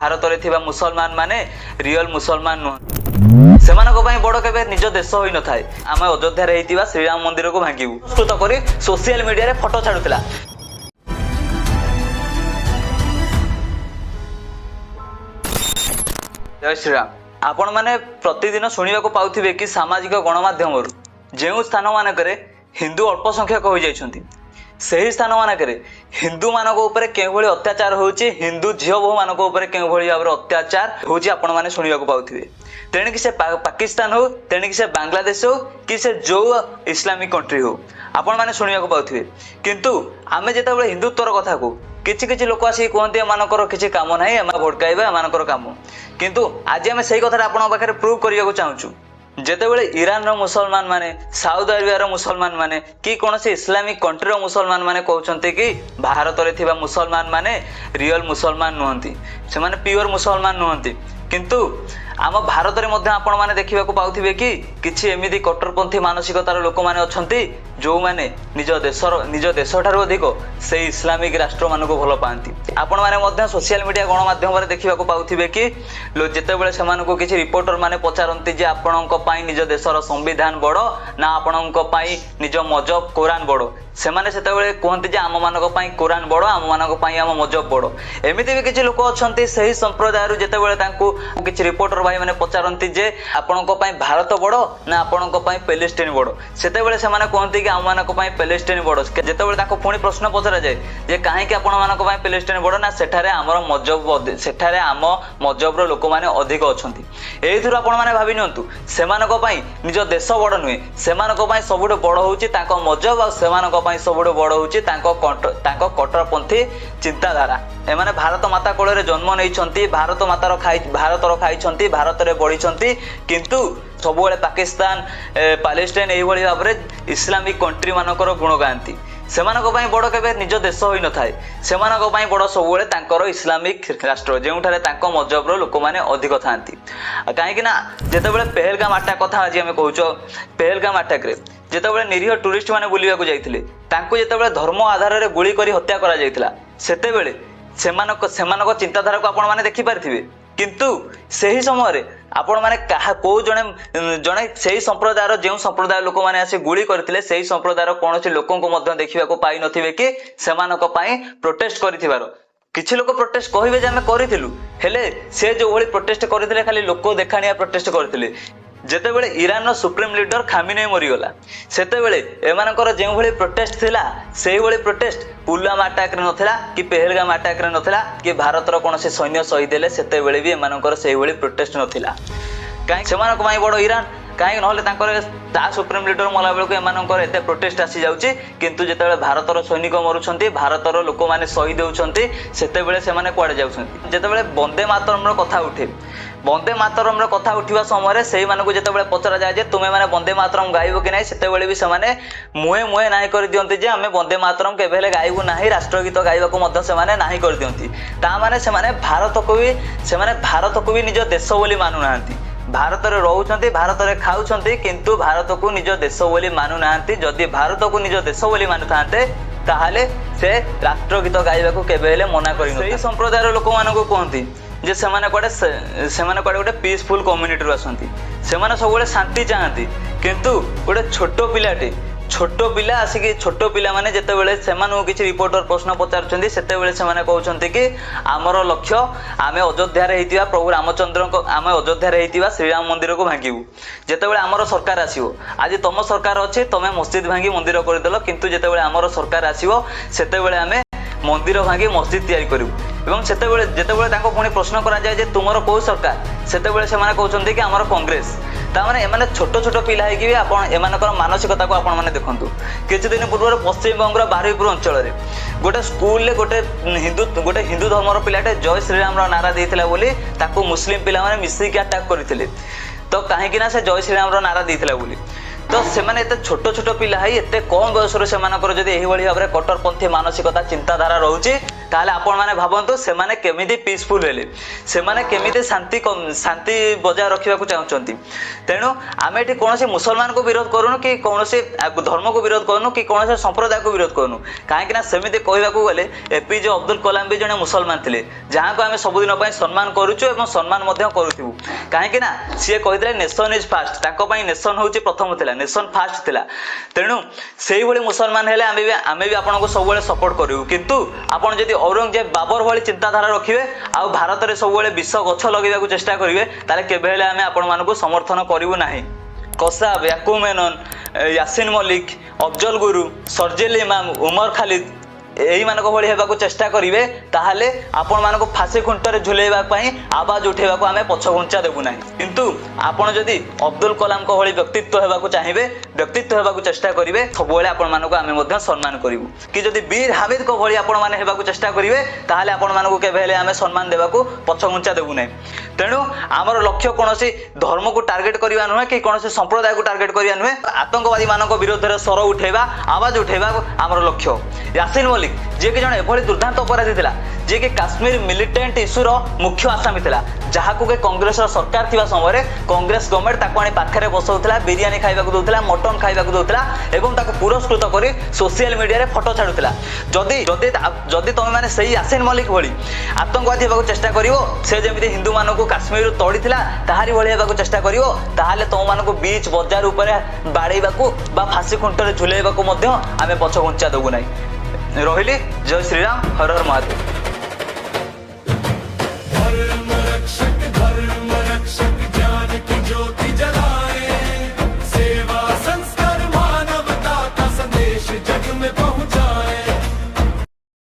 भारत में मुसलमान माने रियल मुसलमान नुह से बड़ के निज देश हो न थाए आम अयोध्या श्रीराम मंदिर को भांगू संस्कृत कर सोशल मीडिया रे फोटो छाड़ुला। जय श्रीराम। आपण मैंने प्रतिदिन शुणा पाउथिबे कि सामाजिक गणमाध्यम जो स्थान मानक हिंदू अल्प संख्यक हो जाइछन्ति सही स्थान मानक हिंदू मानक ऊपर केउभଳି अत्याचार होउची हिंदू झियो बहु मानक ऊपर केउभଳି भाव अत्याचार होउची आपण माने शुणा पाउथिबे। तेणु कि से पाकिस्तान हो तेणु कि से बांग्लादेश हो कि से जो इस्लामिक कंट्री हो आपण माने शुणा पाउथिबे। किंतु आमे जेतेबेले हिंदुत्वर कथा को किछि किछि लोक आसी कहते एमानकर किछि काम नाही एमा भड़काइबा एमानकर काम किंतु आज आमे सही कथा आपण पाखरे प्रूव करिया चाहूछु। जेतेबेले ईरान रो मुसलमान माने साउदी अरेबिया रो मुसलमान माने कि कोनसे इस्लामिक कंट्री रो मुसलमान माने कहउछन्ते कि भारत रे थिबा मुसलमान माने रियल मुसलमान नुहंती से माने प्योर मुसलमान नुहंती किंतु आम भारत में आपण मैंने देखा पाउथिबे कि किछि एमिदी कट्टरपंथी मानसिकतार लोक मैंने अछंती जो माने निज देश ठारू अधिक से इस्लामिक राष्ट्र मान को भल पाती। आपण मैंने सोशल मीडिया गणमाध्यम देखा पाउथिबे कि जेतेबेले सेमानकु किछि रिपोर्टर माने पचारंती जे आपणक पई निज देशर संविधान बड़ ना आपणक पई निज मजहब कुरान बड़ सेमाने सेतेबेले कहंती जे आम मानक पई कुरान बड़ आम मानक पई आम मजहब बड़ एमिति भी किछि लोक अछंती सही संप्रदायर जेतेबेले तांकु किछि रिपोर्टर भाई माने पचारंती जे आपणक पई भारत बड़ ना आपणक पई पैलेस्टाइन बड़ सेतेबेले सेमाने कहंती कि आम मानक पई पैलेस्टाइन बड़ जेतेबेले ताको पुणी प्रश्न पचरा जाय जे काहे कि आपण मानक पई पैलेस्टाइन बड़ ना सेठारे हमर मजहब सेठारे आम मजहब रो लोक माने अधिक अछंती एइथुर आपण माने भाबि नियंतु सेमानक पई निज देश बड़ नुहे सेमानक पई सबुठ बड़ होउची ताको मजहब आ सेमानक पई सबुठ बड़ होउची ताको कट्टरपंथी चिंताधारा। एमाने भारत माता कोल रे जन्म नहीं भारत मातार खाई भारत रे बढ़ी किंतु सबुबले पाकिस्तान पैलेस्टाइन एही भली भाव इस्लामिक कंट्री मानकर गुण गांती सेमानक पई बड़ केबे निज देश होई न थाए सेमानक पई बड़ सबुबले तांकर इस्लामिक राष्ट्र जेउठारे तांको मजहब रो लोक माने अधिक थांती काहे कि ना जेतेबेले पहलगाम अटैक कथा आज हम कहूचो पहलगाम अटैक रे जेतेबेले निरीह टूरिस्ट माने बुलिया को जाइथिले तांको जेतेबेले धर्म आधार रे गुली करी हत्या करा जाइथिला सेतेबेले सेमानक चिंताधारा को आपण माने देखि पारथिबे किंतु सही समय आपण माने को जने सही संप्रदायर जो संप्रदाय लोक माने आसी गुली करथिले सही संप्रदायर कोनोसी लोकन को मध्य देखिबा को पाई नथिबे कि सेमानक पई प्रोटेस्ट करिथिबार किछि लोक प्रोटेस्ट कहिबे जे हमें करिथिलु हेले से जो भली प्रोटेस्ट करिथिले खाली लोक देखानिया प्रोटेस्ट करिथिले जेतेबेले ईरान रो सुप्रीम लीडर खामिनेई मरिगला सेतेबेले एमानकर जेउ भली प्रोटेस्ट थिला सेही भली प्रोटेस्ट पुलवामा अटैक रे नथिला कि पहलगाम अटैक रे नथिला कि भारत रो कोनोसी सैन्य शहीद हेले सेतेबेले भी एमानकर सेही भली प्रोटेस्ट नथिला काहे सेमानक माई बड़ ईरान कहीं ना सुप्रीम लीडर मला बेलू एमानकर एते प्रोटेस्ट आसी जाउची किंतु जेतेबेले भारतर सैनिक मरुछन्ती भारतर लोक माने शहीद होउछन्ती सेतेबेले सेमाने कुआडे जाउछन्ती जेतेबेले वंदे मातरम रो कथा उठे वंदे मातरम रो कथा उठिबा समय सेही मानकु जेतेबेले पचरा जाय जे तुमे माने वंदे मातरम गाइबो कि नाही सेतेबेले भी सेमाने मुहे मुहे नाही कर दियंती जे हमें वंदे मातरम केबेले गाइबो नाही राष्ट्रगीत गाइबा को मध्य सेमाने नाही कर दियंती ता माने सेमाने भारत को भी निज देश बोली मानु नांती भारत रे रहउछन्ती भारत रे खाउछन्ती किंतु भारत को निज देश बोली मानु नांती जदि भारत को निज देश बोली मानु थांते ताहाले से राष्ट्रगीत गाइबा को केबेले मना करि न सही संप्रदायर लोक मानको कहंती जे सेमाने कोडे गोटे पीसफुल कम्युनिटी रो आसंती सेमाने सबले शांति चाहती किंतु गोटे छोट पिला आसिक छोट पिला माने जेतेबेले सेमानु किछि रिपोर्टर प्रश्न पचारछन्ती सेतेबेले सेमाने कहउछन्ती कि हमर लक्ष्य आमे अयोध्या रे हेतिबा प्रभु रामचंद्र को आमे अयोध्या रे हेतिबा श्रीराम मंदिर को भांगिबु जेतेबेले हमर सरकार आसीबो आज तुम सरकार अछि तमे मस्जिद भांगी मंदिर करदेलो किंतु जेतेबेले हमर सरकार आसीबो सेतेबेले आमे मंदिर भांगी मस्जिद तैयारी करिबु एवं जेतेबेले तांको पुणी प्रश्न करा जाय जे तुमर को सरकार सेतेबेले सेमाने कहउछन्ती कि हमर कांग्रेस ता माने एमाने छोट छोट पिला है कि आपण एमानकर मानसिकता को आपण माने देखंतु किछि दिन पूर्व पश्चिम बंगर बारुईपुर अंचल रे गोटे स्कूल ले गोटे हिंदू धर्मर पिलाटे जय श्रीराम रो नारा देइथिला बोली ताको मुस्लिम पिला माने मिसी के अटैक करथिले तो काहे कि ना से जय श्रीराम रो नारा देइथिला बोली तो सेमाने एते छोट छोट पिला है एते कम बयस रे सेमानकर जदि एही भली भाबरे कट्टरपंथी मानसिकता चिंताधारा रहउची ताहले आपण माने भाबंतु सेमाने केमिति पीसफुल हेले सेमाने केमिति शांति बजाय रखिबा को चाहउचंती तेणु आमे एठी कोनोसी मुसलमान को विरोध करूनु कि कोनोसी धर्म को विरोध करूनु कि कोनोसी संप्रदाय को विरोध करूनु काहेकि ना सेमिति कहबा को गले एपीजे अब्दुल कलाम भी जने मुसलमान थिले जहां को आमे सब दिन पय सम्मान करूछु एवं सम्मान मध्य करूथिबु काहेकि ना सिए कहिदले नेशन इज फास्ट ताको पय नेशन होउची प्रथम थिला नेशन फास्ट थिला तेणु सेही भली मुसलमान हेले आमे भी आपन को सब बेले सपोर्ट करिवु किंतु आपन जदि औरंगजेब बाबर भली चिंताधारा रखिबे आ भारत रे सब बेले विष गछ लगेबा को चेष्टा करिवे ताले केबे हेले आमे आपन मानको समर्थन करिवु नाही कसाब याकूब मेनन यासीन मलिक अफजल गुरु सरजिल इमाम उमर खालिद एही मानक भली हेबाको चेष्टा करिवे ताहाले आपण मानको फांसी खुंटरे झुलेबा पई आवाज उठेबाको आमे पछघुंचा देबु नाही किंतु आपण जदि अब्दुल कलाम को भली व्यक्तित्व हेबाको चाहिबे व्यक्तित्व हेबाको चेष्टा करिवे सब बेले आपण मानको आमे मध्ये सम्मान करिवु कि जदि बीर हामिद को भली आपण माने हेबाको चेष्टा करिवे ताहाले आपण मानको केबेले आमे सम्मान देबाको पछघुंचा देबु नाही तेणु आमर लक्ष्य कोनोसी धर्म को टार्गेट करिवा नहे कि कोनोसी संप्रदाय को टार्गेट करिवा नहे आतंकवादी मानको विरोध रे स्वर उठेबा आवाज उठेबा आमर लक्ष्य यासीन मलिक जे कि जण एभली दुर्दांत अपराधी थिला जे कि काश्मीर मिलिटेंट इश्यू रो मुख्य आसामी थिला जहाकू के कांग्रेस रो सरकार थिबा समय रे कांग्रेस गवर्नमेंट ताको आनी पाखरे बसौथला बिरयानी खाइबा को दोथला मटन खाइबा को दोथला एवं ताको पुरस्कृत करी सोशल मीडिया रे फोटो छाडुथला जदी जदी जदी तमे माने सही यासीन मलिक भली आतंकवादी हेबाको चेष्टा करिवो से जेमिति हिंदू मानको काश्मीर रो तोड़ीथिला ताहारी भली हेबाको चेष्टा करिवो ताहाले तम मानको बीच बाजार ऊपर बाड़ेबाको बा फांसी खुंटरे झुलेबाको मध्ये आमे पछ घुंचा देबु नाही रहिली जय श्री राम हर हर महादेव।